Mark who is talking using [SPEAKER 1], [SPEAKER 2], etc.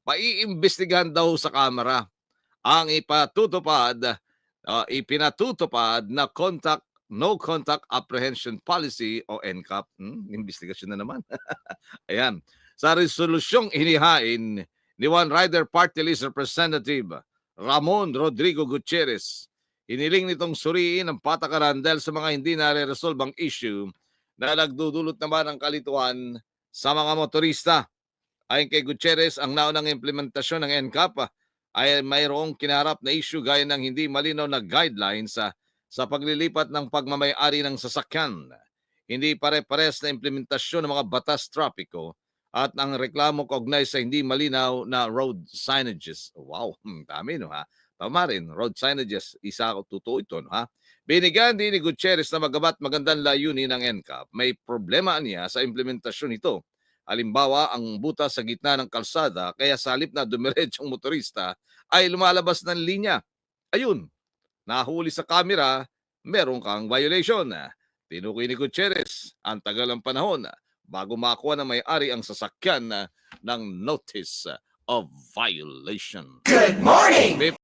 [SPEAKER 1] Paiimbestigahan daw sa Kamara ang ipinatutupad na no contact apprehension policy o NCAP. Investigasyon na naman. Ayan. Sa resolusyong inihain ni One Rider Party List Representative Ramon Rodrigo Gutierrez, hiniling nitong suriin ang patakaran dahil sa mga hindi nare-resolve ang issue na nagdudulot naman ng kalituhan sa mga motorista. Ayon kay Gutierrez, ang naunang implementasyon ng NCAP ay mayroong kinarap na issue gaya ng hindi malinaw na guidelines sa paglilipat ng pagmamay-ari ng sasakyan. Hindi pare-pares na implementasyon ng mga batas trapiko at ang reklamo kaugnay sa hindi malinaw na road signages. Wow, dami no ha. Tama rin, road signages, isa ko totoo ito no ha. Binigyan din ni Gutierrez na magabat magandang layunin ng NCAP. May problema niya sa implementasyon nito. Halimbawa, ang butas sa gitna ng kalsada kaya sa halip na dumiretsong motorista ay lumalabas ng linya. Ayun, nahuli sa kamera, meron kang violation. Tinukoy ni Gutierrez, ang tagal ng panahon bago makuha ng may-ari ang sasakyan ng notice of violation.
[SPEAKER 2] Good morning!